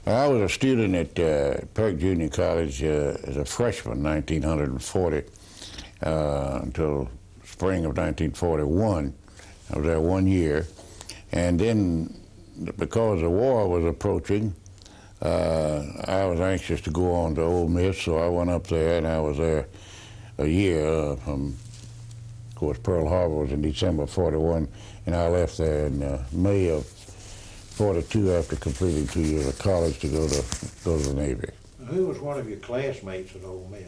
I was a student at Perk Junior College as a freshman in 1940 until spring of 1941. I was there 1 year. And then, because the war was approaching, I was anxious to go on to Ole Miss, so I went up there, and I was there a year. From, of course, Pearl Harbor was in December of 41, and I left there in May of 42 after completing 2 years of college to go to the Navy. Who was one of your classmates at Ole Miss?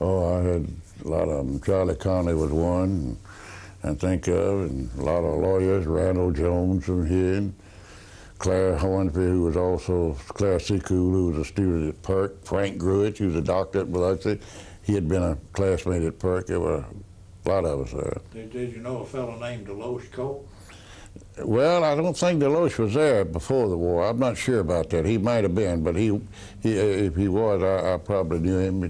Oh, I had a lot of them. Charlie Conley was one, I think of, and a lot of lawyers. Randall Jones from here, and Claire Hornsby, who was also, Claire Seacool, who was a student at Perk. Frank Gruich, who was a doctor at Biloxi. He had been a classmate at Perk. There were a lot of us there. Did you know a fellow named Deloche Cole? Well, I don't think Deloche was there before the war. I'm not sure about that. He might have been, but if he was, I probably knew him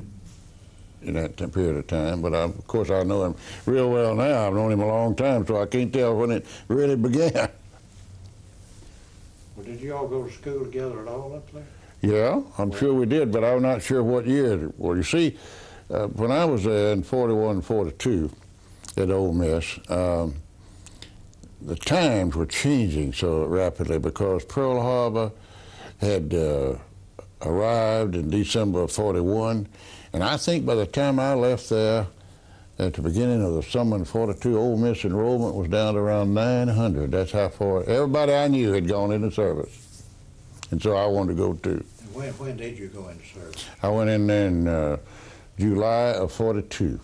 in that period of time. But of course, I know him real well now. I've known him a long time, so I can't tell when it really began. Well, did you all go to school together at all up there? Yeah, I'm sure we did, but I'm not sure what year. Well, you see, when I was there in 41, 42 at Ole Miss, the times were changing so rapidly because Pearl Harbor had arrived in December of 41, and I think by the time I left there at the beginning of the summer in 42, Ole Miss enrollment was down to around 900. That's how far everybody I knew had gone into service, and so I wanted to go too. And when did you go into service? I went in there in July of 42.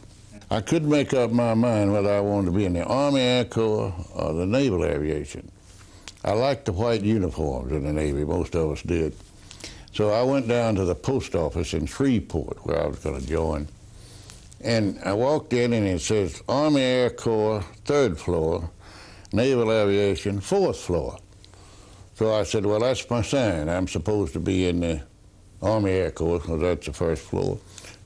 I couldn't make up my mind whether I wanted to be in the Army Air Corps or the Naval Aviation. I liked the white uniforms in the Navy, most of us did. So I went down to the post office in Shreveport where I was going to join. And I walked in and it says Army Air Corps, 3rd floor, Naval Aviation, 4th floor. So I said, well, that's my sign. I'm supposed to be in the Army Air Corps because that's the 1st floor.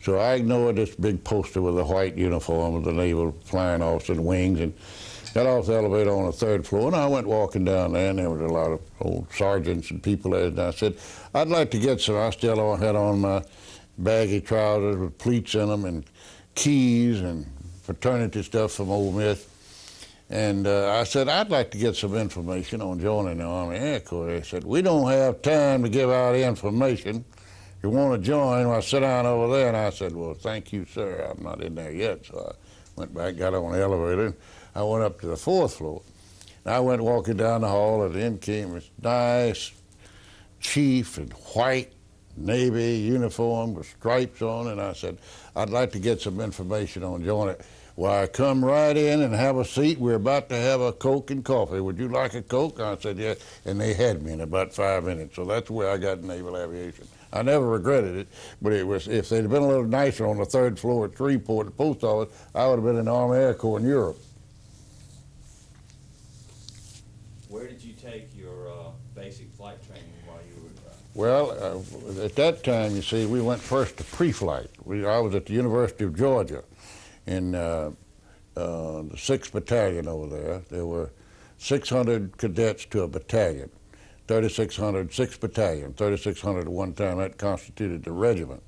So I ignored this big poster with a white uniform of the Naval Flying Officer and wings and got off the elevator on the 3rd floor, and I went walking down there, and there was a lot of old sergeants and people there, and I said, I'd like to get some. I still had on my baggy trousers with pleats in them and keys and fraternity stuff from Ole Miss. And I said, I'd like to get some information on joining the Army Air Corps. They said, we don't have time to give out information. If you want to join, well, sit down over there. And I said, well, thank you, sir. I'm not in there yet. So I went back, got on the elevator, and I went up to the 4th floor. And I went walking down the hall, and in came this nice chief in white Navy uniform with stripes on, and I said, I'd like to get some information on joining it. Well, I come right in and have a seat. We're about to have a Coke and coffee. Would you like a Coke? I said, yeah. And they had me in about 5 minutes. So that's where I got naval aviation. I never regretted it, but it was, if they'd have been a little nicer on the 3rd floor at Shreveport, the post office, I would have been in the Army Air Corps in Europe. Where did you take your basic flight training while you were? Well, at that time, you see, we went first to pre-flight. I was at the University of Georgia in the 6th Battalion over there. There were 600 cadets to a battalion. 3,600, 6th Battalion, 3,600 at one time. That constituted the regiment.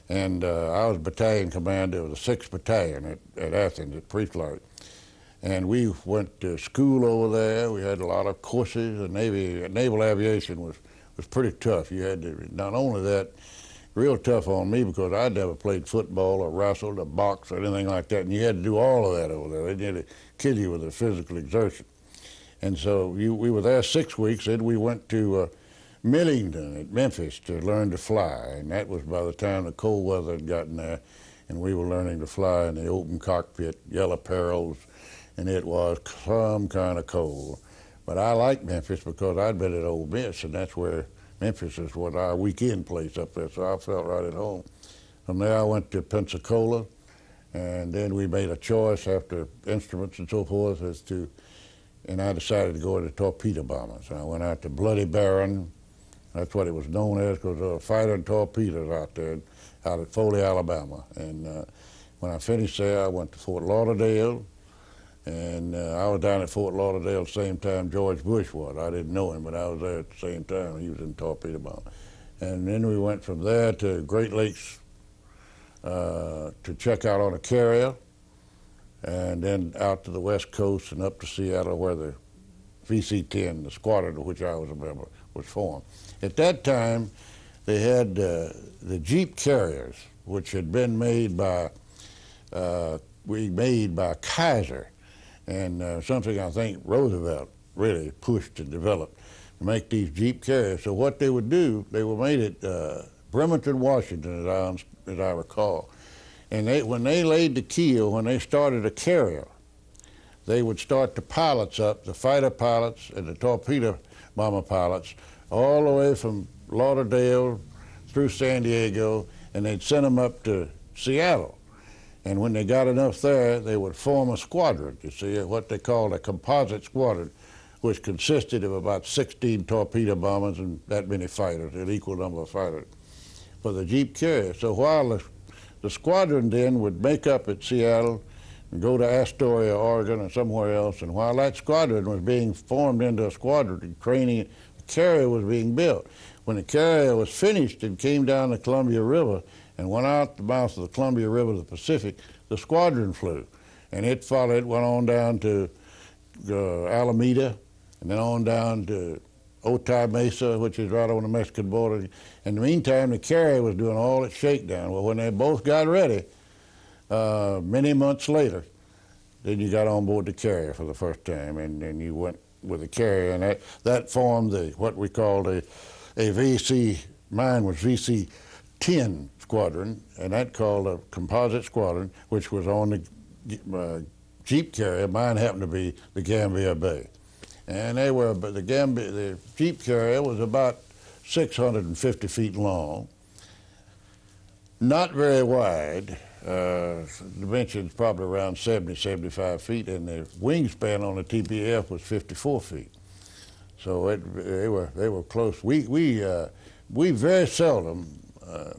And I was battalion commander of the 6th Battalion at Athens at pre-flight. And we went to school over there. We had a lot of courses. The naval aviation was pretty tough. You had to, not only that, real tough on me because I'd never played football or wrestled or boxed or anything like that. And you had to do all of that over there. They had to kill you with their physical exertion. And so we were there 6 weeks, then we went to Millington at Memphis to learn to fly. And that was by the time the cold weather had gotten there, and we were learning to fly in the open cockpit, yellow perils, and it was some kind of cold. But I liked Memphis because I'd been at Ole Miss, and that's where Memphis is what our weekend place up there, so I felt right at home. From there I went to Pensacola, and then we made a choice after instruments and so forth as to, and I decided to go into torpedo bombers. And I went out to Bloody Baron. That's what it was known as because there were fighting torpedoes out there, out at Foley, Alabama. And when I finished there, I went to Fort Lauderdale. And I was down at Fort Lauderdale at the same time George Bush was. I didn't know him, but I was there at the same time. He was in torpedo bomber. And then we went from there to Great Lakes to check out on a carrier, and then out to the West Coast and up to Seattle where the VC-10, the squadron of which I was a member, was formed. At that time, they had the Jeep carriers, which had been made by Kaiser, and something I think Roosevelt really pushed and developed to make these Jeep carriers. So what they would do, they were made at Bremerton, Washington, as I recall. And when they laid the keel, when they started a carrier, they would start the pilots up, the fighter pilots and the torpedo bomber pilots, all the way from Lauderdale through San Diego, and they'd send them up to Seattle. And when they got enough there, they would form a squadron, you see, what they called a composite squadron, which consisted of about 16 torpedo bombers and that many fighters, an equal number of fighters, for the Jeep carrier. So while the squadron then would make up at Seattle and go to Astoria, Oregon, or somewhere else, and while that squadron was being formed into a squadron, training, the carrier was being built. When the carrier was finished and came down the Columbia River and went out the mouth of the Columbia River to the Pacific, the squadron flew. And it followed, went on down to Alameda, and then on down to Otay Mesa, which is right on the Mexican border. In the meantime, the carrier was doing all its shakedown. Well, when they both got ready, many months later, then you got on board the carrier for the first time, and you went with the carrier, and that formed what we called a VC, mine was VC-10 squadron, and that called a composite squadron, which was on the Jeep carrier. Mine happened to be the Gambier Bay. And the Jeep carrier was about 650 feet long, not very wide, dimensions probably around 70, 75 feet, and the wingspan on the TPF was 54 feet. So they were close. We very seldom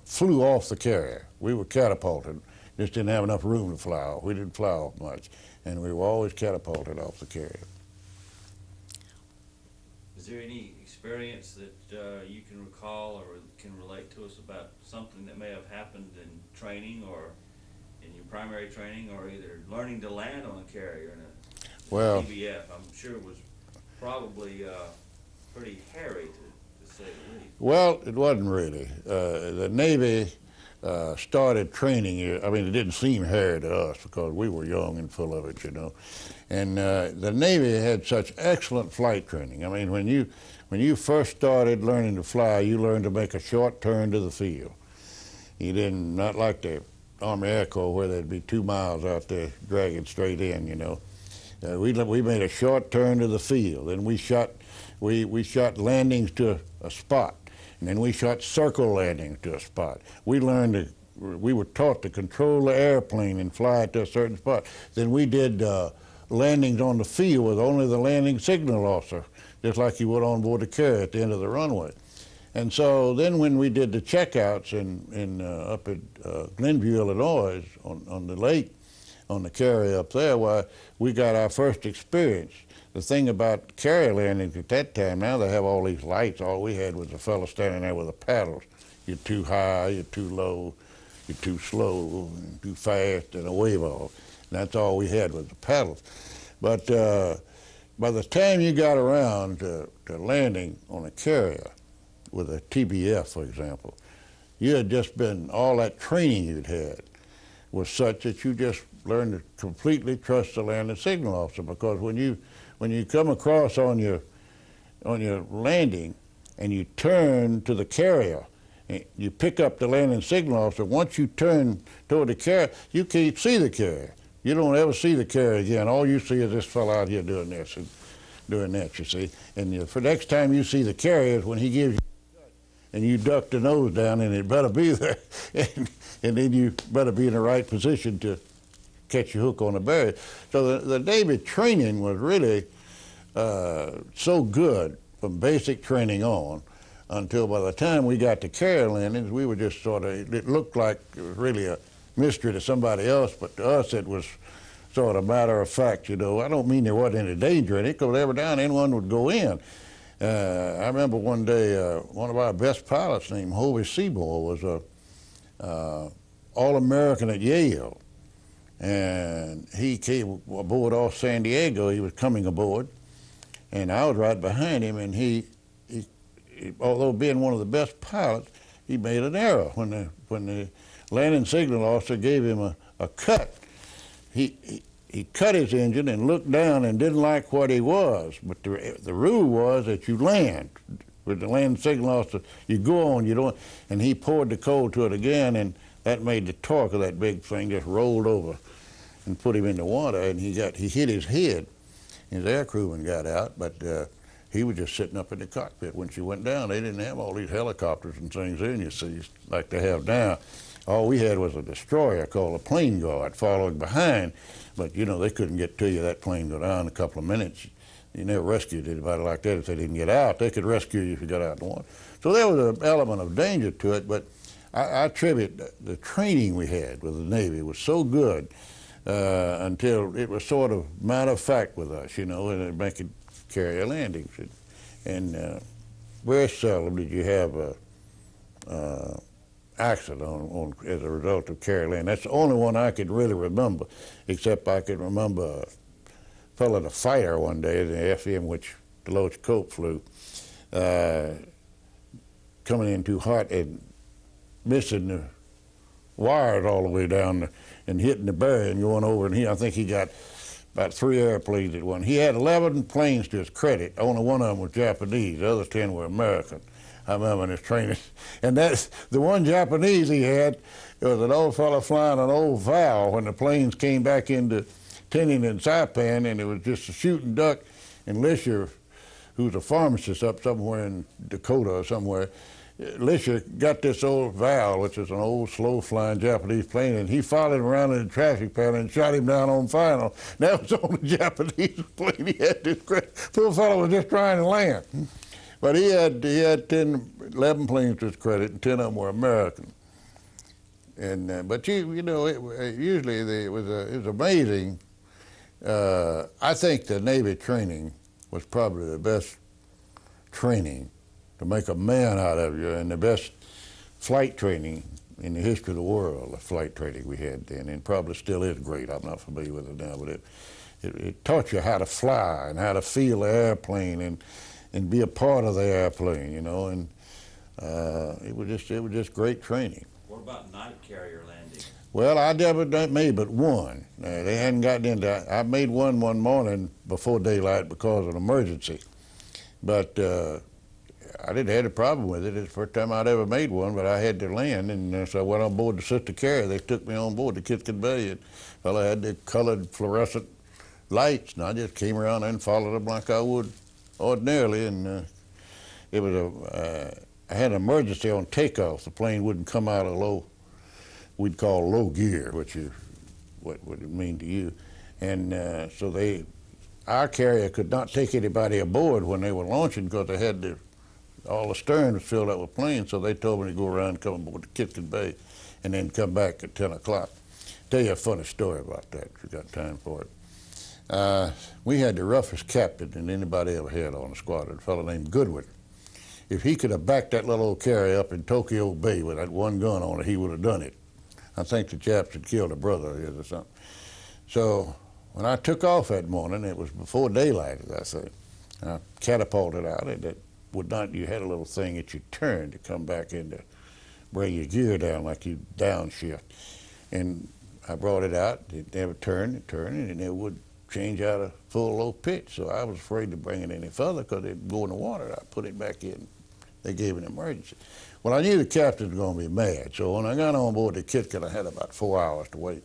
flew off the carrier. We were catapulted, just didn't have enough room to fly off. We didn't fly off much, and we were always catapulted off the carrier. Is there any experience that you can recall or can relate to us about something that may have happened in training or in your primary training, or either learning to land on a carrier in a TBF? I'm sure it was probably pretty hairy, to say the least. Well, it wasn't really. The Navy started training. I mean, it didn't seem hairy to us because we were young and full of it, you know. And the Navy had such excellent flight training. I mean, when you first started learning to fly, you learned to make a short turn to the field. You didn't, not like the Army Air Corps where there'd be 2 miles out there dragging straight in, you know. We made a short turn to the field, and we shot landings to a spot, and then we shot circle landings to a spot. We were taught to control the airplane and fly it to a certain spot. Then we did landings on the field with only the landing signal officer, just like you would on board the carrier at the end of the runway. And so then when we did the checkouts up at Glenview, Illinois, on the lake, on the carrier up there, why we got our first experience. The thing about carrier landings at that time, now they have all these lights. All we had was a fellow standing there with the paddles. You're too high, you're too low, you're too slow, too fast, and a wave off. And that's all we had was the paddles. But by the time you got around to landing on a carrier with a TBF, for example, you had just been, all that training you'd had was such that you just learned to completely trust the landing signal officer, because when you come across on your landing and you turn to the carrier, you pick up the landing signal officer. Once you turn toward the carrier, you can't see the carrier. You don't ever see the carrier again. All you see is this fellow out here doing this and doing that, you see. And for next time you see the carrier is when he gives you a touch, and you duck the nose down, and it better be there. And then you better be in the right position to catch your hook on the barrier. So the Navy training was really so good from basic training on, until by the time we got to carrier landings, we were just sort of, it looked like it was really a mystery to somebody else, but to us it was sort of matter of fact, you know. I don't mean there wasn't any danger in it, because every now and then one would go in. I remember one day one of our best pilots named Hovey Seymour was a All-American at Yale, and he came aboard off San Diego. He was coming aboard, and I was right behind him, and he although being one of the best pilots, he made an error when the landing signal officer gave him a cut. He cut his engine and looked down and didn't like what he was, but the rule was that you land. With the landing signal officer, you go on, you don't, and he poured the coal to it again, and that made the torque of that big thing just rolled over and put him in the water, and he hit his head. His air crewman got out, but he was just sitting up in the cockpit. When she went down, they didn't have all these helicopters and things in, you see, like they have now. All we had was a destroyer called a plane guard following behind, but you know, they couldn't get to you. That plane go down in a couple of minutes. You never rescued anybody like that if they didn't get out. They could rescue you if you got out in the water. So there was an element of danger to it, but I attribute the training we had with the Navy was so good until it was sort of matter of fact with us, you know, and making carrier landings. And very seldom did you have a accident as a result of carrier landing. That's the only one I could really remember, except I could remember a fellow in a fighter one day in the FM, which Deloach Cope flew, coming in too hot and missing the wires all the way down and hitting the barrier and going over, and I think he got about 3 airplanes at one. He had 11 planes to his credit. Only one of them was Japanese. The other 10 were American. I remember in his training. And that's the one Japanese he had. It was an old fellow flying an old valve when the planes came back into Tinian and Saipan, and it was just a shooting duck. And Lisher, who's a pharmacist up somewhere in Dakota or somewhere, Lisher got this old valve, which is an old slow-flying Japanese plane, and he followed him around in the traffic pattern and shot him down on final. That was the only Japanese plane he had to credit. Poor fellow was just trying to land. But he had 11 planes to his credit, and 10 of them were American. And but you know, usually it was amazing. I think the Navy training was probably the best training to make a man out of you, and the best flight training in the history of the world. The flight training we had then, and probably still is great. I'm not familiar with it now, but it taught you how to fly and how to feel the airplane and be a part of the airplane, you know, and it was just great training. What about night carrier landing? Well, I never made but one. They hadn't gotten into. I made one morning before daylight because of an emergency, but I didn't have a problem with it. It's the first time I'd ever made one, but I had to land, and so I went on board the sister carrier. They took me on board the Kitkin Bay, and well, I had the colored fluorescent lights, and I just came around there and followed them like I would ordinarily, and it was I had an emergency on takeoff. The plane wouldn't come out of low, we'd call low gear, which is what would it mean to you, and so our carrier could not take anybody aboard when they were launching because they had all the stern was filled up with planes, so they told me to go around and come aboard the Kitkin Bay and then come back at 10 o'clock. Tell you a funny story about that if you got time for it. We had the roughest captain that anybody ever had on the squadron, a fellow named Goodwin. If he could have backed that little old carrier up in Tokyo Bay with that one gun on it, he would have done it. I think the Japs had killed a brother of his or something. So when I took off that morning, it was before daylight, as I say. I catapulted out, and it would not, you had a little thing that you turned to come back in to bring your gear down like you downshift. And I brought it out, it never turned, and it would change out of full low pitch. So I was afraid to bring it any further because it'd go in the water. I put it back in. They gave an emergency. Well, I knew the captain was going to be mad. So when I got on board the Kitkin, I had about 4 hours to wait.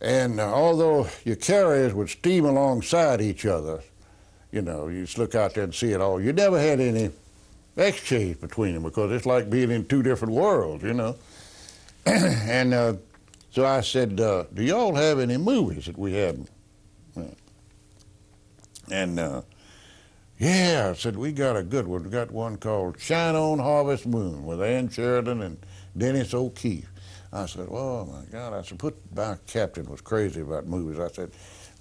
And although your carriers would steam alongside each other, you know, you just look out there and see it all. You never had any exchange between them because it's like being in two different worlds, you know. And so I said, do y'all have any movies that we haven't? And yeah, I said, we got a good one. We got one called Shine On Harvest Moon with Ann Sheridan and Dennis O'Keefe. I said, oh my God. I said, my captain was crazy about movies. I said,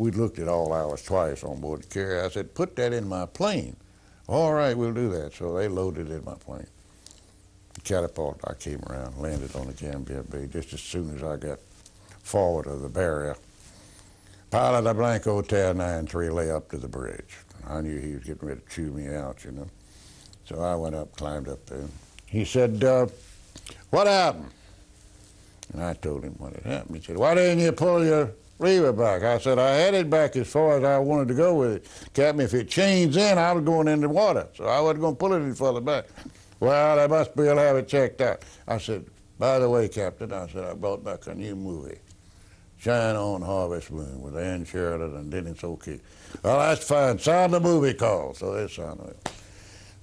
We looked at all hours twice on board the carrier. I said, put that in my plane. All right, we'll do that. So they loaded it in my plane. The catapult, I came around, landed on the Gambia Bay just as soon as I got forward of the barrier. Pilot of Blanco Hotel 93 lay up to the bridge. I knew he was getting ready to chew me out, you know. So I went up, climbed up there. He said, what happened? And I told him what had happened. He said, why didn't you pull your lever back? I said, I had it back as far as I wanted to go with it. Captain, if it changed in, I was going in the water, so I wasn't going to pull it any further back. Well, they must be able to have it checked out. I said, by the way, Captain, I said, I brought back a new movie, Shine On Harvest Moon, with Ann Sheridan and Dennis O'Keefe. Well, that's fine. Sound the movie call. So they sounded it.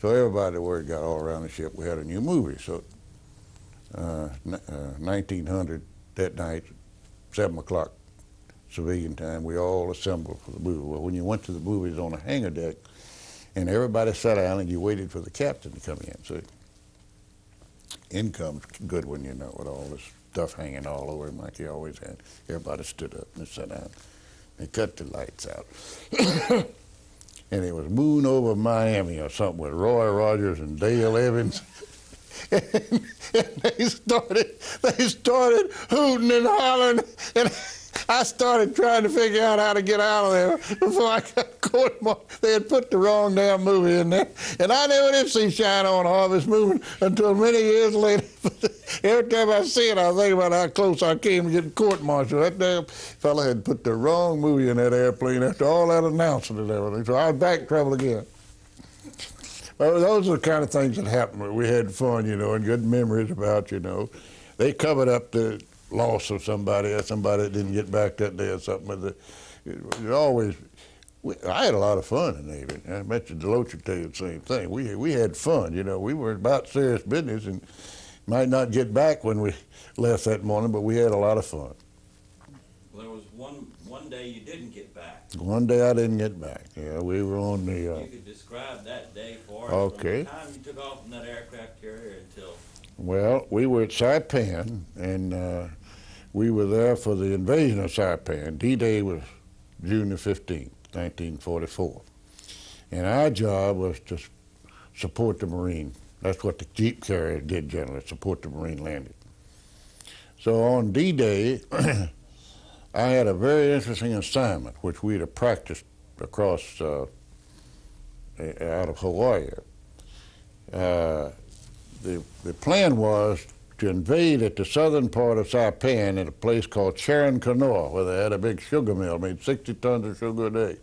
So everybody, the word got all around the ship. We had a new movie. So 1900 that night, 7 o'clock civilian time, we all assembled for the movie. Well, when you went to the movies on the hangar deck, and everybody sat down and you waited for the captain to come in. So in comes Goodwin, you know, with all this stuff hanging all over him like he always had. Everybody stood up and sat down. They cut the lights out. And it was Moon Over Miami or something with Roy Rogers and Dale Evans. and they started hooting and hollering, and I started trying to figure out how to get out of there before I got court-martialed. They had put the wrong damn movie in there, and I never did see Shine On Harvest Moon until many years later. Every time I see it, I think about how close I came to getting court-martialed. That damn fella had put the wrong movie in that airplane after all that announcement and everything, so I was back in trouble again. Well, those are the kind of things that happened. We had fun, you know, and good memories about, you know. They covered up the loss of somebody or somebody that didn't get back that day or something. But I had a lot of fun in the Navy. I bet you Deloach would tell you the same thing. We had fun, you know. We were about serious business and might not get back when we left that morning, but we had a lot of fun. Well, there was one day you didn't get back. One day I didn't get back. Yeah, we were on the... you could describe that day for us. Okay. From the time you took off from that aircraft carrier until... Well, we were at Saipan, and we were there for the invasion of Saipan. D-Day was June the 15th, 1944. And our job was to support the Marine. That's what the Jeep carrier did generally, support the Marine landing. So on D-Day, I had a very interesting assignment, which we'd have practiced across out of Hawaii. The plan was to invade at the southern part of Saipan at a place called Charon Canoa, where they had a big sugar mill, made 60 tons of sugar a day.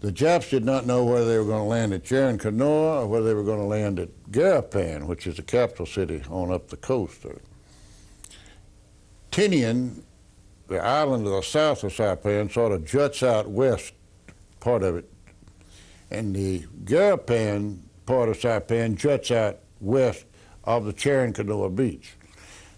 The Japs did not know whether they were going to land at Charon Canoa or whether they were going to land at Garapan, which is the capital city on up the coast. Tinian, the island to the south of Saipan, sort of juts out west, part of it, and the Garapan part of Saipan juts out west of the Charon Canoa beach.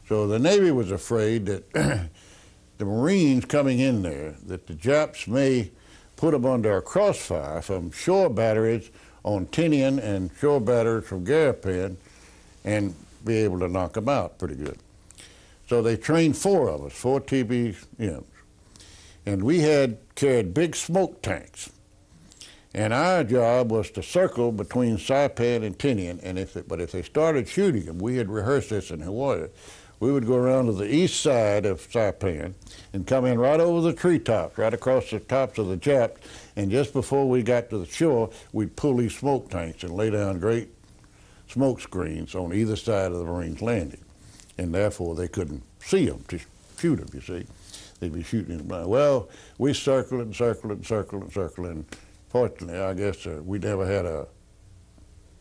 So the Navy was afraid that the Marines coming in there, that the Japs may put them under a crossfire from shore batteries on Tinian and shore batteries from Garapan and be able to knock them out pretty good. So they trained 4 of us, 4 TBMs. And we had carried big smoke tanks. And our job was to circle between Saipan and Tinian, and if they started shooting them, we had rehearsed this in Hawaii, we would go around to the east side of Saipan and come in right over the treetops, right across the tops of the Japs, and just before we got to the shore, we'd pull these smoke tanks and lay down great smoke screens on either side of the Marines' landing. And therefore they couldn't see them to shoot them, you see. They'd be shooting them blind. Well, we circled and circled and circled and circled, and fortunately, I guess we never had a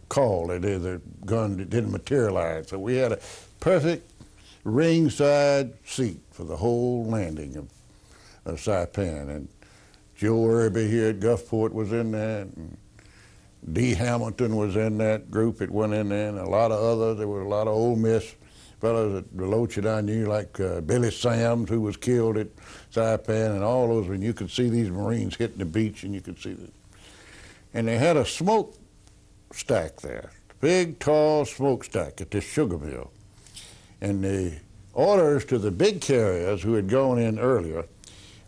call. The gun didn't materialize. So we had a perfect ringside seat for the whole landing of Saipan. And Joe Irby here at Gulfport was in that, and D. Hamilton was in that group that went in there, and a lot of others. There were a lot of Ole Miss fellows that Deloach and I knew, like Billy Sams, who was killed at Saipan, and all those, and you could see these Marines hitting the beach, and you could see that. And they had a smoke stack there, big, tall smokestack at this sugar mill. And the orders to the big carriers who had gone in earlier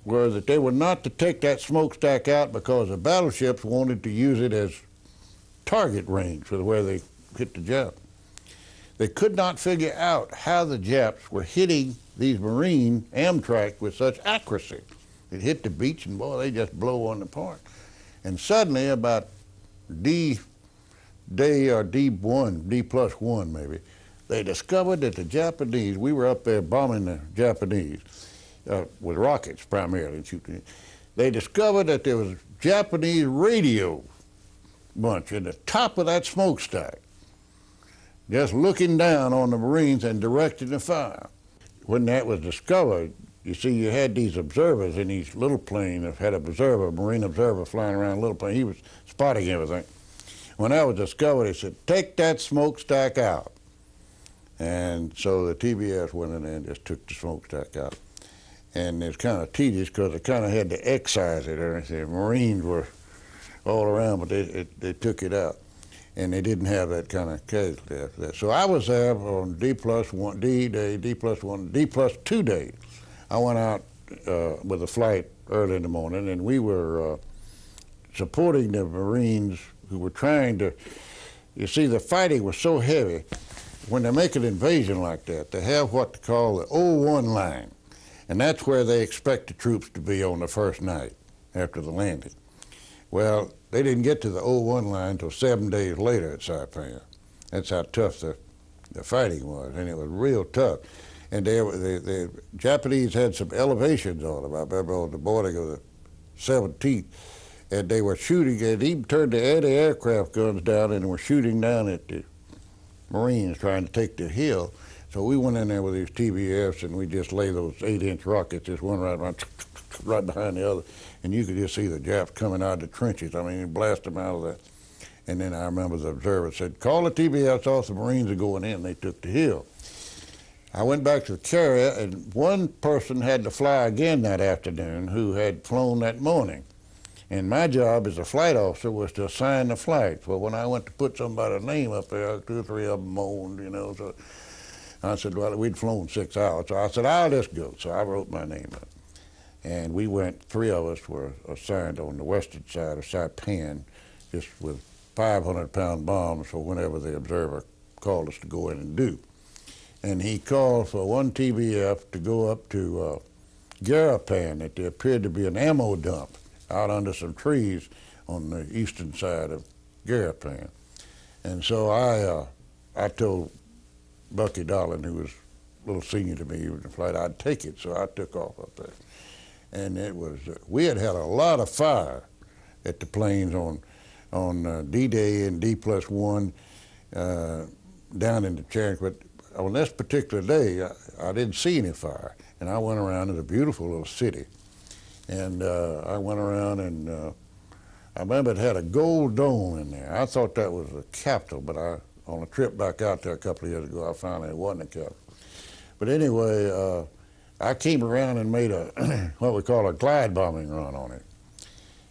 were that they were not to take that smokestack out because the battleships wanted to use it as target range for where they hit the Jap. They could not figure out how the Japs were hitting these Marine Amtrak with such accuracy. It hit the beach and boy, they just blow one apart. And suddenly about D day or D1, D plus one maybe, they discovered that the Japanese, we were up there bombing the Japanese with rockets primarily shooting. They discovered that there was Japanese radio bunch in the top of that smokestack, just looking down on the Marines and directing the fire. When that was discovered, you see, you had these observers in these little planes that had an observer, a Marine observer flying around a little plane. He was spotting everything. When that was discovered, he said, take that smokestack out. And so the TBS went in there and just took the smokestack out. And it's kind of tedious because they kind of had to excise it or anything. Marines were all around, but they took it out. And they didn't have that kind of casualty after that. So I was there on D plus one, D day, D plus one, D plus 2 days. I went out with a flight early in the morning, and we were supporting the Marines who were trying to, you see, the fighting was so heavy. When they make an invasion like that, they have what they call the 01 line, and that's where they expect the troops to be on the first night after the landing. Well, they didn't get to the 01 line until 7 days later at Saipan. That's how tough the fighting was, and it was real tough. And the Japanese had some elevations on them. I remember on the morning of the 17th, and they were shooting, and even turned the anti-aircraft guns down and were shooting down at the Marines trying to take the hill. So we went in there with these TBFs, and we just lay those 8-inch rockets, just one right behind the other, and you could just see the Japs coming out of the trenches. I mean, blast them out of that. And then I remember the observer said, call the TBFs off, the Marines are going in. They took the hill. I went back to the carrier, and one person had to fly again that afternoon who had flown that morning. And my job as a flight officer was to assign the flights. Well, when I went to put somebody's name up there, 2 or 3 of them moaned, you know. So I said, well, we'd flown 6 hours. So I said, I'll just go. So I wrote my name up. And we went, 3 of us were assigned on the western side of Saipan, just with 500-pound bombs for whenever the observer called us to go in and do. And he called for one TBF to go up to Garapan, that there appeared to be an ammo dump out under some trees on the eastern side of Garapan. And so I told Bucky Darling, who was a little senior to me in the flight, I'd take it, so I took off up there. And it was, we had a lot of fire at the planes on D-Day and D plus one down in the Chariot, but on this particular day, I didn't see any fire. And I went around, it's a beautiful little city. And I went around and I remember it had a gold dome in there. I thought that was the Capitol, but on a trip back out there a couple of years ago, I found it wasn't a Capitol. But anyway, I came around and made a, what we call a glide bombing run on it.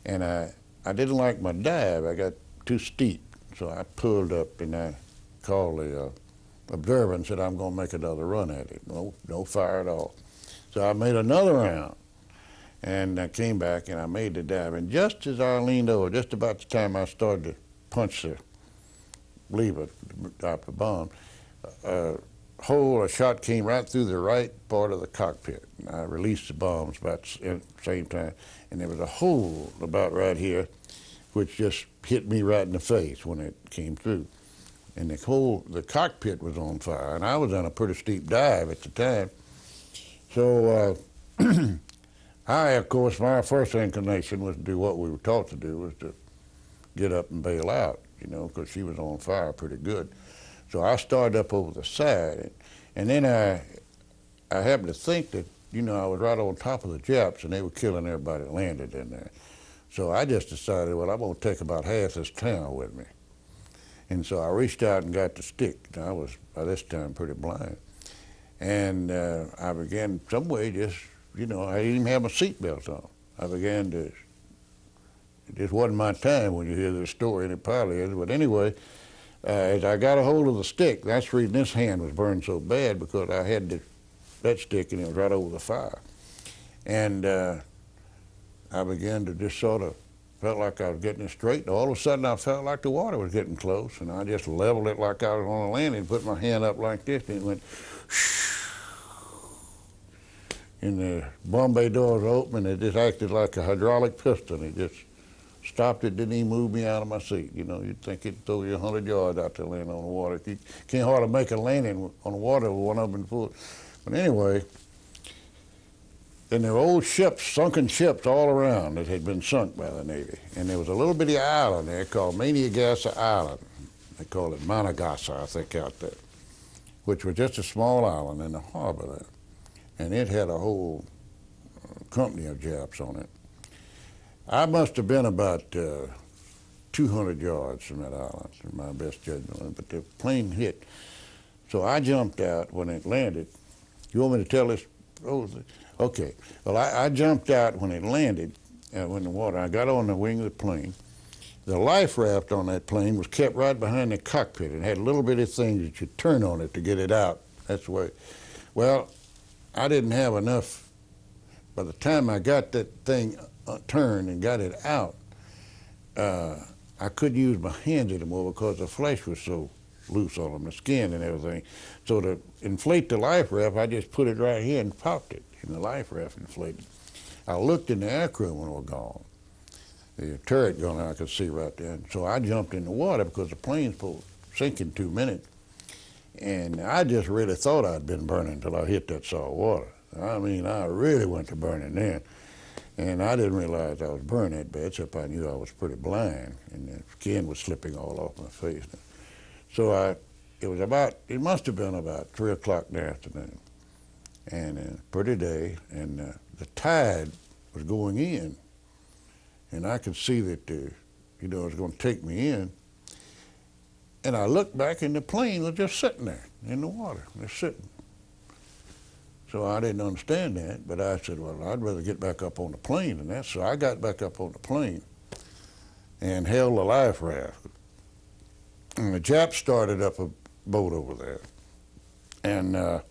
And I didn't like my dive. I got too steep. So I pulled up and I called the observer and said, I'm going to make another run at it. No fire at all. So I made another round. And I came back and I made the dive. And just as I leaned over, just about the time I started to punch the lever, drop the bomb, a shot came right through the right part of the cockpit. And I released the bombs about at the same time. And there was a hole about right here, which just hit me right in the face when it came through. And the cockpit was on fire. And I was on a pretty steep dive at the time. So of course, my first inclination was to do what we were taught to do, was to get up and bail out, you know, because she was on fire pretty good. So I started up over the side, and then I happened to think that, you know, I was right on top of the Japs, and they were killing everybody that landed in there. So I just decided, well, I'm going to take about half this town with me. And so I reached out and got the stick. And I was, by this time, pretty blind. And I began some way just, you know, I didn't even have my seatbelt on. I began to, it just wasn't my time when you hear this story, and it probably is. But anyway, as I got a hold of the stick, that's the reason this hand was burned so bad, because I had that stick and it was right over the fire. And I began to just sort of felt like I was getting it straight. And all of a sudden, I felt like the water was getting close, and I just leveled it like I was on a landing, put my hand up like this, and it went and the Bombay doors opened, and it just acted like a hydraulic piston. It just stopped it, didn't even move me out of my seat. You know, you'd think it'd throw you 100 yards out there landing on the water. You can't hardly make a landing on the water with one of them full. But anyway, and there were old ships, sunken ships all around that had been sunk by the Navy. And there was a little bitty island there called Maniagasa Island. They called it Managasa, I think, out there, which was just a small island in the harbor there. And it had a whole company of Japs on it. I must have been about 200 yards from that island, in my best judgment, but the plane hit. So I jumped out when it landed. You want me to tell this? Oh, okay. Well, I jumped out when it landed in the water. I got on the wing of the plane. The life raft on that plane was kept right behind the cockpit. It had little bitty things that you turn on it to get it out. That's the way. Well, I didn't have enough. By the time I got that thing turned and got it out, I couldn't use my hands anymore because the flesh was so loose on them, the skin and everything. So to inflate the life raft, I just put it right here and popped it, and the life raft inflated. I looked in the aircrew when it was gone. The turret gone, I could see right there. And so I jumped in the water because the plane's supposed to sink in 2 minutes. And I just really thought I'd been burning until I hit that salt water. I mean, I really went to burning then. And I didn't realize I was burning that bad, except I knew I was pretty blind, and the skin was slipping all off my face. So it must have been about 3 o'clock in the afternoon, and pretty day, and the tide was going in, and I could see that, it was going to take me in. And I looked back, and the plane was just sitting there in the water, just sitting. So I didn't understand that, but I said, well, I'd rather get back up on the plane than that. So I got back up on the plane and held the life raft. And the Japs started up a boat over there. And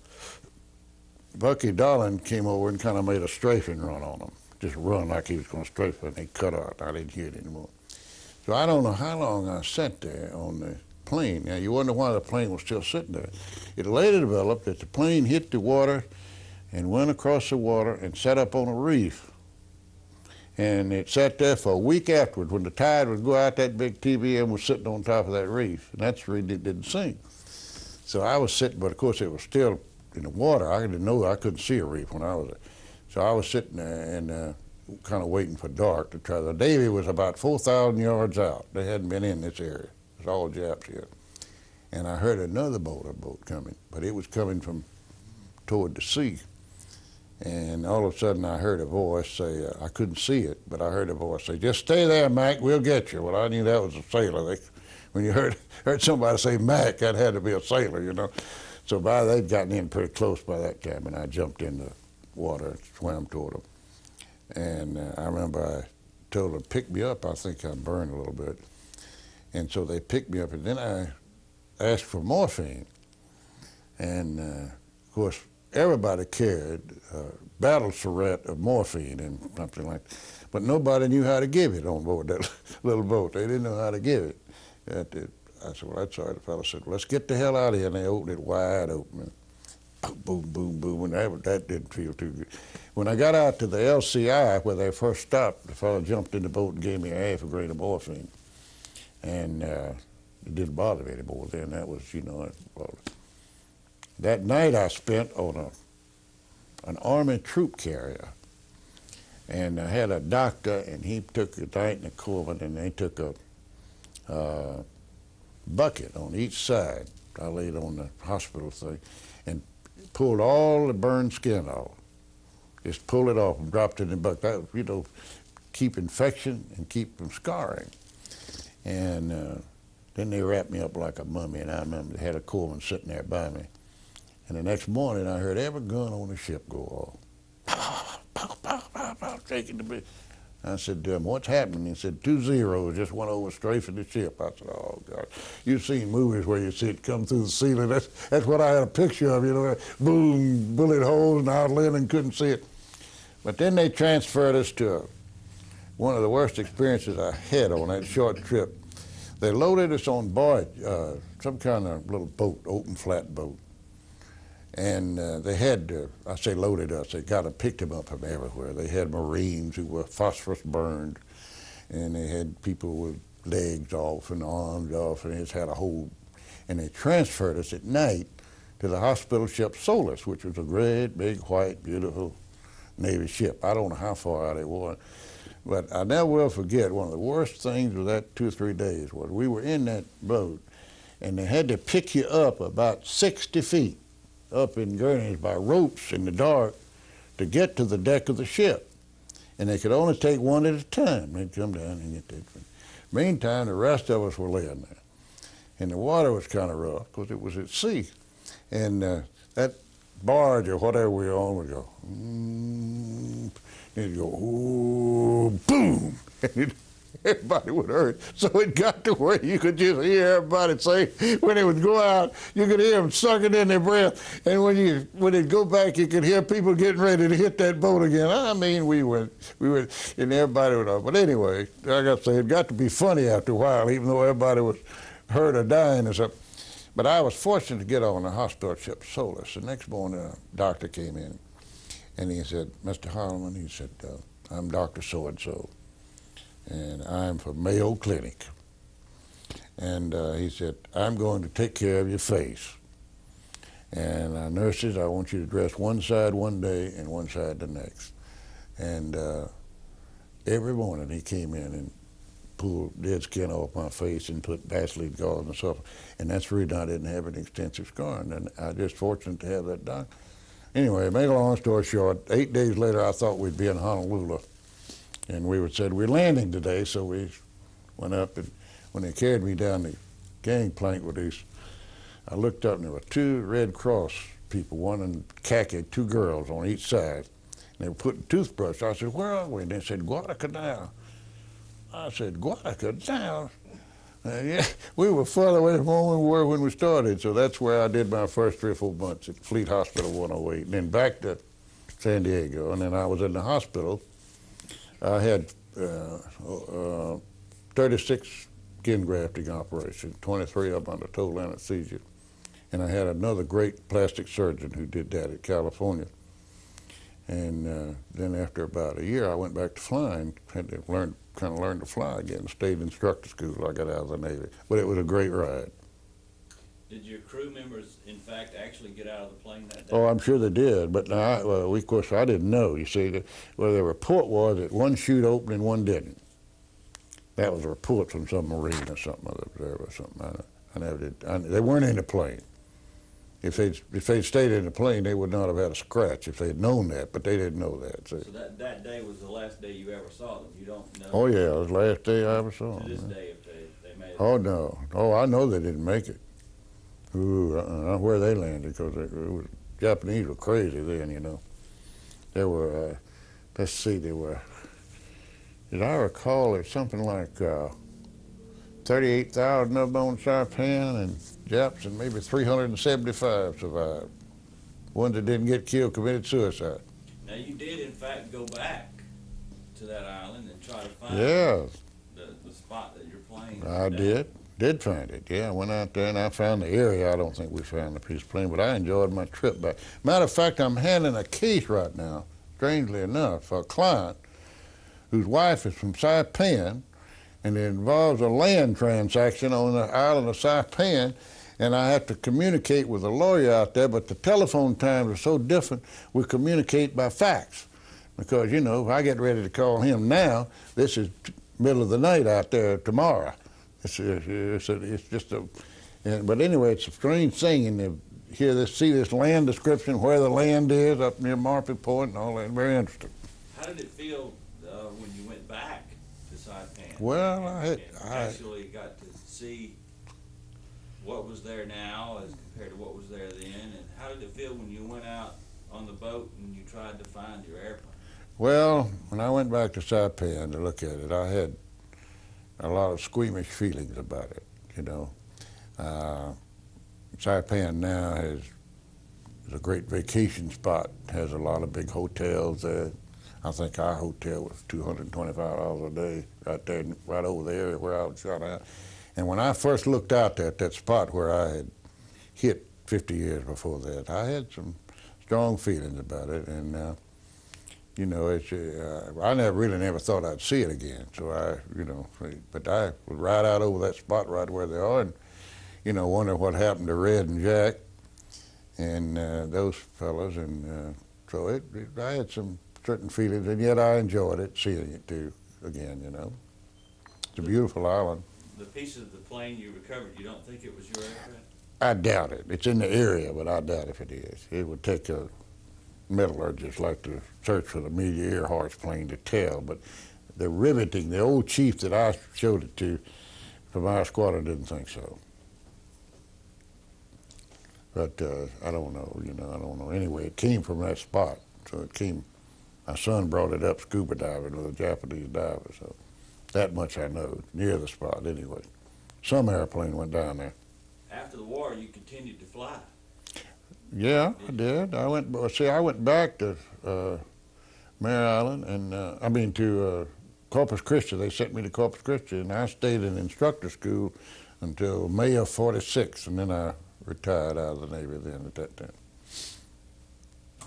Bucky Darling came over and kind of made a strafing run on them. Just run like he was going to strafe, and they cut out. I didn't hear it anymore. So I don't know how long I sat there on the plane. Now, you wonder why the plane was still sitting there. It later developed that the plane hit the water and went across the water and sat up on a reef. And it sat there for a week afterwards. When the tide would go out, that big TBM was sitting on top of that reef. And that's the reason it didn't sink. So I was sitting, but of course it was still in the water. I didn't know, I couldn't see a reef when I was there. So I was sitting there and kind of waiting for dark to try. The Navy was about 4,000 yards out. They hadn't been in this area. It was all Japs here. And I heard another boat coming, but it was coming from toward the sea. And all of a sudden I heard a voice say, I couldn't see it, but I heard a voice say, just stay there, Mac, we'll get you. Well, I knew that was a sailor. When you heard somebody say Mac, that had to be a sailor, you know. So they'd gotten in pretty close by that time, and I jumped in the water and swam toward them. And I remember I told them to pick me up. I think I burned a little bit. And so they picked me up, and then I asked for morphine. And of course, everybody carried a battle syringe of morphine and something like that. But nobody knew how to give it on board that little boat. They didn't know how to give it. I said, well, that's all right. The fellow said, well, let's get the hell out of here. And they opened it wide open. And boom, boom, boom. And that didn't feel too good. When I got out to the LCI, where they first stopped, the fellow jumped in the boat and gave me a half a grain of morphine. And it didn't bother me anymore then. That was, that night I spent on an Army troop carrier. And I had a doctor, and he took a night in the Corbin, and they took a bucket on each side. I laid on the hospital thing and pulled all the burned skin off. Just pulled it off and dropped it in the bucket. That, keep infection and keep from scarring. And then they wrapped me up like a mummy, and I remember they had a corpsman sitting there by me. And the next morning, I heard every gun on the ship go off. Pow, pow, pow, pow, pow, shaking the bit. I said to him, what's happening? He said, 2 zeros just went over strafing the ship. I said, oh, God. You've seen movies where you see it come through the ceiling. That's what I had a picture of, boom, bullet holes, and out and couldn't see it. But then they transferred us to one of the worst experiences I had on that short trip. They loaded us on board some kind of little boat, open flat boat. And they had, I say loaded us, they got them, picked them up from everywhere. They had Marines who were phosphorus burned, and they had people with legs off and arms off, and it's had a whole, and they transferred us at night to the hospital ship Solace, which was a great, big, white, beautiful Navy ship. I don't know how far out it was, but I never will forget one of the worst things of that 2 or 3 days was we were in that boat, and they had to pick you up about 60 feet up in gurneys by ropes in the dark to get to the deck of the ship. And they could only take one at a time. They'd come down and get that. Meantime, the rest of us were laying there. And the water was kind of rough because it was at sea. And that barge or whatever we were on would go, and it'd go, ooh, boom. And everybody would hurt. So it got to where you could just hear everybody say, when it would go out, you could hear them sucking in their breath. And when it'd go back, you could hear people getting ready to hit that boat again. I mean, we were, and everybody would know. But anyway, like I say, it got to be funny after a while, even though everybody was hurt or dying or something. But I was fortunate to get on the hospital ship Solace. The next morning, a doctor came in, and he said, Mr. Holleman, he said, I'm Dr. So-and-so, and I'm from Mayo Clinic. And he said, I'm going to take care of your face. And nurses, I want you to dress one side one day and one side the next. And every morning he came in and pulled dead skin off my face and put Vaseline gauze and stuff. And that's the reason I didn't have an extensive scarring. And I was just fortunate to have that done. Anyway, make a long story short, 8 days later I thought we'd be in Honolulu. And we said, we're landing today, so we went up, and when they carried me down the gangplank with these, I looked up and there were 2 Red Cross people, one in khaki, 2 girls on each side. And they were putting toothbrush. I said, where are we? And they said, Guadalcanal. I said, Guadalcanal? Yeah, we were further away from home than we were when we started, so that's where I did my first 3 or 4 months at Fleet Hospital 108, and then back to San Diego, and then I was in the hospital. I had 36 skin grafting operations, 23 of them under total anesthesia, and I had another great plastic surgeon who did that in California. And then after about a year, I went back to flying, had to learn to fly again, stayed in instructor school. I got out of the Navy, but it was a great ride. Did your crew members, in fact, actually get out of the plane that day? Oh, I'm sure they did, but of course, I didn't know. You see, the report was that one chute opened and one didn't. That was a report from some Marine or something or something. I never did. They weren't in the plane. If they'd stayed in the plane, they would not have had a scratch if they'd known that, but they didn't know that. See. So that day was the last day you ever saw them? You don't know? Oh, yeah, it was the last day I ever saw them. To this day, if they made it? Oh, no. Oh, I know they didn't make it. Ooh, I don't know where they landed, because Japanese were crazy then, you know. There were, let's see, there were, as I recall, there's something like 38,000 of them on Saipan, and Japs, and maybe 375 survived. Ones that didn't get killed committed suicide. Now, you did, in fact, go back to that island and try to find the spot that your plane was down. Did find it, yeah. I went out there and I found the area. I don't think we found the piece of plane, but I enjoyed my trip back. Matter of fact, I'm handling a case right now, strangely enough, for a client whose wife is from Saipan, and it involves a land transaction on the island of Saipan, and I have to communicate with a lawyer out there, but the telephone times are so different, we communicate by fax. Because, you know, if I get ready to call him now, this is middle of the night out there tomorrow. It's just a, but anyway, it's a strange thing, and to see this land description, where the land is up near Marpy Point and all that, very interesting. How did it feel when you went back to Saipan? Well, I actually got to see what was there now as compared to what was there then, and how did it feel when you went out on the boat and you tried to find your airplane? Well, when I went back to Saipan to look at it, I had a lot of squeamish feelings about it, you know. Saipan now is a great vacation spot, has a lot of big hotels there. I think our hotel was $225 a day right there, right over the area where I was shot at. And when I first looked out there at that spot where I had hit 50 years before that, I had some strong feelings about it. And you know, I never thought I'd see it again. So but I would ride out over that spot right where they are, and wonder what happened to Red and Jack and those fellas. And so I had some certain feelings, and yet I enjoyed it, seeing it too again. It's a beautiful island. The piece of the plane you recovered, you don't think it was your aircraft? I doubt it. It's in the area, but I doubt if it is. It would take a metallurgist like to search for the Amelia Earhart's plane to tell, but the old chief that I showed it to from our squadron didn't think so. But I don't know, I don't know. Anyway, it came from that spot. So my son brought it up scuba diving with a Japanese diver, so that much I know, near the spot anyway. Some airplane went down there. After the war, you continued to fly. Yeah, I did. I went back to Mare Island, and to Corpus Christi. They sent me to Corpus Christi, and I stayed in instructor school until May of '46, and then I retired out of the Navy then at that time.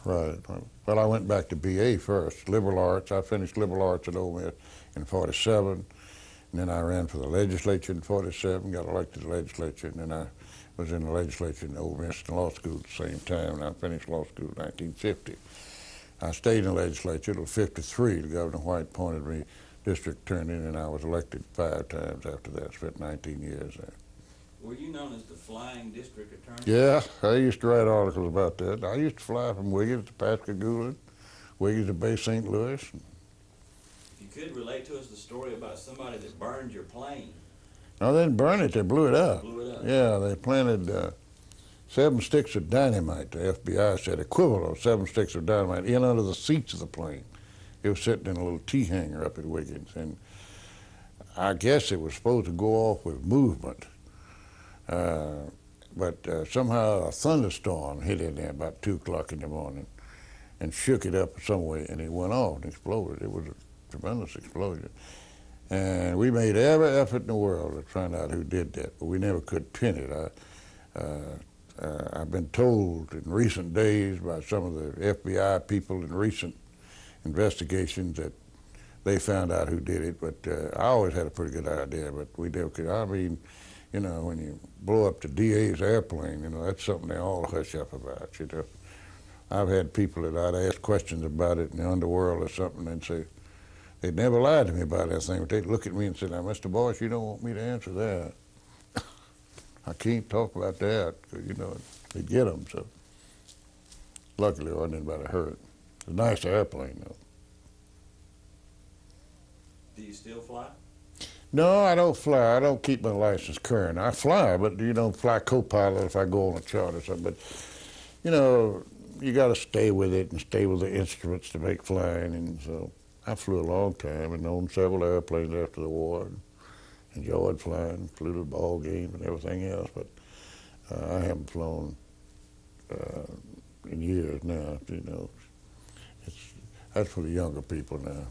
Right. Well, I went back to BA first, liberal arts. I finished liberal arts at Ole Miss in '47, and then I ran for the legislature in '47, got elected to the legislature, and then I was in the legislature in Ole Miss Law School at the same time, and I finished law school in 1950. I stayed in the legislature until '53. Governor White appointed me district attorney, and I was elected 5 times after that. Spent 19 years there. Were you known as the flying district attorney? Yeah, I used to write articles about that. I used to fly from Wiggins to Pascagoula, Wiggins to Bay St. Louis. If you could relate to us the story about somebody that burned your plane. No, they didn't burn it, they blew it up. Blew it up. Yeah, they planted 7 sticks of dynamite, the FBI said, equivalent of 7 sticks of dynamite, in under the seats of the plane. It was sitting in a little T-hanger up at Wiggins, and I guess it was supposed to go off with movement. But somehow a thunderstorm hit in there about 2 o'clock in the morning and shook it up some way, and it went off and exploded. It was a tremendous explosion. And we made every effort in the world to find out who did that, but we never could pin it. I've been told in recent days by some of the FBI people in recent investigations that they found out who did it, but I always had a pretty good idea, but we never could. I mean, when you blow up the DA's airplane, that's something they all hush up about, I've had people that I'd ask questions about it in the underworld or something, and say, they'd never lied to me about that thing, but they'd look at me and say, now, Mr. Boyce, you don't want me to answer that. I can't talk about that, because, they get them, so. Luckily, there wasn't anybody hurt. It's a nice airplane, though. Do you still fly? No, I don't fly. I don't keep my license current. I fly, but fly co-pilot if I go on a charter or something. But, you got to stay with it and stay with the instruments to make flying. And so I flew a long time and owned several airplanes after the war. And enjoyed flying, flew to ball games and everything else. But I haven't flown in years now. That's for the younger people now.